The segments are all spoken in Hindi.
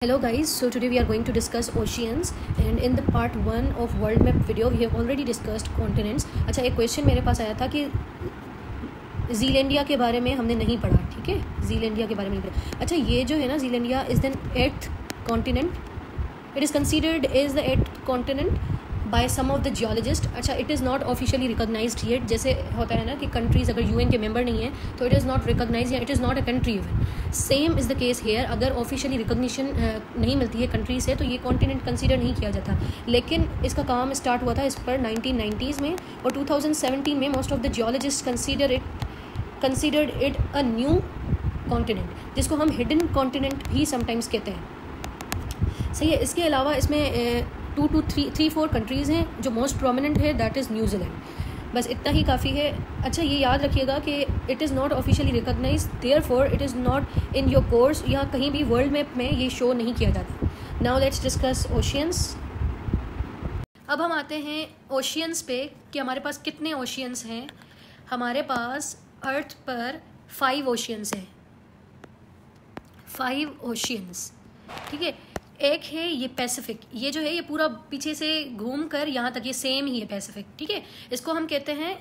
Hello guys, so today we are going to discuss oceans and in the part 1 of world map video we have already discussed continents. अच्छा, एक क्वेश्चन मेरे पास आया था कि ज़ीलैंडिया के बारे में हमने नहीं पढ़ा, ठीक है, ज़ीलैंडिया के बारे में नहीं पढ़ा. अच्छा, ये जो है ना Zealandia is the 8th continent. It is considered as the 8th continent by some of the geologist. अच्छा, it is not officially recognised yet. जैसे होता है ना कि कंट्रीज़ अगर यूएन के मेंबर नहीं है तो इट इज़ नॉट रिकॉग्नाइज या it is not a country even. Same is the case hair. अगर ऑफिशियली रिकॉग्निशन नहीं मिलती है कंट्री से तो ये कॉन्टिनेंट कंसीडर नहीं किया जाता. लेकिन इसका काम स्टार्ट हुआ था इस पर 1990s में और 2017 में most of the geologist considered it a new continent, जिसको हम हिडन कॉन्टिनेंट भी समटाइम्स कहते हैं. सही है. इसके अलावा इसमें 2 to 3-4 कंट्रीज़ हैं जो मोस्ट प्रोमिनेंट है, दैट इज़ न्यूजीलैंड. बस इतना ही काफ़ी है. अच्छा, ये याद रखिएगा कि it is not officially recognise, therefore it is not in your course या कहीं भी वर्ल्ड मैप में ये शो नहीं किया जाता. Now let's discuss oceans. अब हम आते हैं ओशियंस पे कि हमारे पास कितने ओशियंस हैं. हमारे पास अर्थ पर 5 ओशियंस हैं. 5 ओशियंस, ठीक है. एक है ये पैसिफिक. ये जो है ये पूरा पीछे से घूम कर यहाँ तक ये सेम ही है पैसिफिक, ठीक है. इसको हम कहते हैं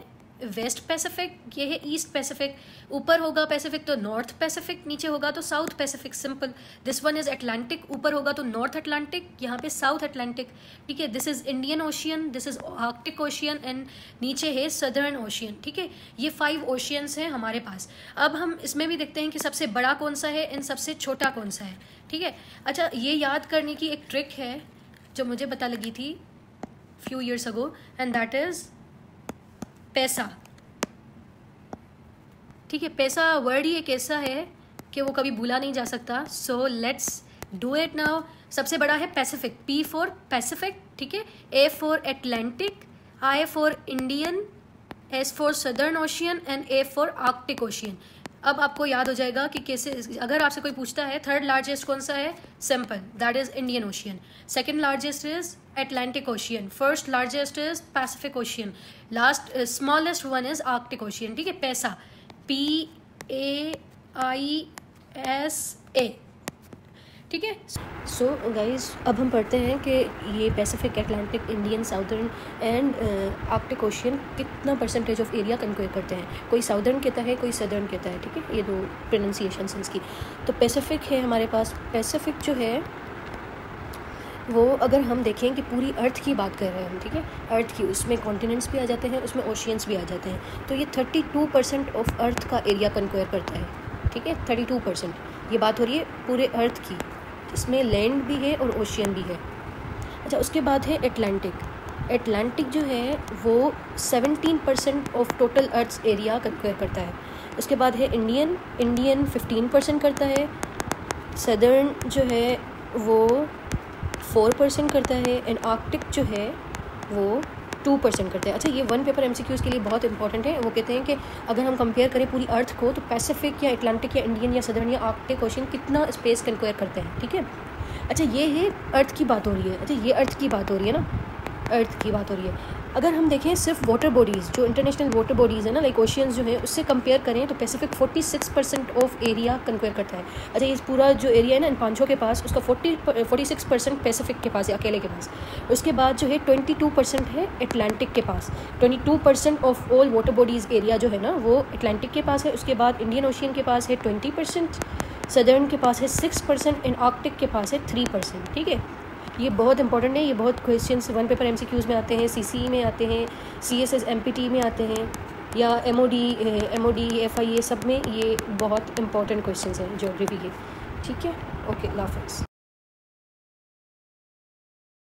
वेस्ट पैसिफिक. ये है ईस्ट पैसिफिक. ऊपर होगा पैसिफिक तो नॉर्थ पैसिफिक, नीचे होगा तो south Pacific. Simple. This one is Atlantic. ऊपर होगा तो नॉर्थ अटलांटिक, यहाँ पे साउथ अटलांटिक, ठीक है. This is Indian ocean, this is Arctic ocean and नीचे है सदर्न ओशियन, ठीक है. ये 5 ओशियंस हैं हमारे पास. अब हम इसमें भी देखते हैं कि सबसे बड़ा कौन सा है एंड सबसे छोटा कौन सा है, ठीक है. अच्छा, ये याद करने की एक ट्रिक है जो मुझे पता लगी थी few years ago and that is पैसा, ठीक है. पैसा वर्ड ही एक ऐसा है कि वो कभी भूला नहीं जा सकता. So let's do it now. सबसे बड़ा है पैसिफिक. P फॉर पैसिफिक, ठीक है. A for Atlantic, I for Indian, S for southern ocean and A for Arctic ocean. अब आपको याद हो जाएगा कि कैसे, अगर आपसे कोई पूछता है थर्ड लार्जेस्ट कौन सा है, simple, that is Indian ocean. Second largest is Atlantic Ocean. First largest is Pacific Ocean. Last smallest one is Arctic Ocean, ठीक है. पैसा PAISA, ठीक है. सो गाइज, अब हम पढ़ते हैं कि ये Pacific, Atlantic, Indian, southern and Arctic ocean कितना परसेंटेज ऑफ एरिया कंक्वेयर करते हैं. कोई साउदर्न कहता है, कोई सदर्न कहता है, ठीक है. ये दो प्रोनाउंसिएशंस इसकी. तो पैसिफिक है हमारे पास. पैसिफिक जो है वो अगर हम देखें कि पूरी अर्थ की बात कर रहे हैं हम, ठीक है, अर्थ की, उसमें कॉन्टिनेंट्स भी आ जाते हैं, उसमें ओशियंस भी आ जाते हैं. तो ये 32% ऑफ अर्थ का एरिया कंक्वेयर करता है, ठीक है. 32%. ये बात हो रही है पूरे अर्थ की. इसमें लैंड भी है और ओशियन भी है. अच्छा, उसके बाद है एटलांटिक. एटलांटिक जो है वो 17% ऑफ टोटल अर्थ एरिया कंक्वेयर करता है. उसके बाद है इंडियन. इंडियन 15% करता है. सदर्न जो है वो 4% करता है एंड आर्कटिक जो है वो 2% करता है. अच्छा, ये 1 पेपर MCQs के लिए बहुत इंपॉर्टेंट है. वो कहते हैं कि अगर हम कंपेयर करें पूरी अर्थ को तो पैसिफिक या एटलांटिक या इंडियन या सदर्न या आर्कटिक ओशियन कितना स्पेस कंक्वेयर करते हैं, ठीक है. अच्छा, ये है अर्थ की बात हो रही है. अच्छा, ये अर्थ की बात हो रही है ना, अर्थ की बात हो रही है. अगर हम देखें सिर्फ वाटर बॉडीज़, जो इंटरनेशनल वाटर बॉडीज़ है ना, लाइक ओशियंस जो है, उससे कंपेयर करें तो पैसिफिक 46% ऑफ एरिया कंक्वेयर करता है. अच्छा, ये पूरा जो एरिया है ना इन पांचों के पास, उसका 46% पैसिफिक के पास है, अकेले के पास. उसके बाद जो है 22% है एटलांटिक के पास. 22% of all water bodies area जो है ना वो एटलांटिक के पास है. उसके बाद इंडियन ओशियन के पास है 20%, सदर्न के पास है 6% एंड आर्कटिक के पास है 3%, ठीक है. ये बहुत इंपॉर्टेंट है. ये बहुत क्वेश्चंस 1 पेपर MCQs में आते हैं, CCE में आते हैं, CSS MPT में आते हैं, या MOD FI, ये सब में ये बहुत इंपॉर्टेंट क्वेश्चंस हैं ज्योग्राफी के, ठीक है. ओके, अल्लाह हाफ़िज़.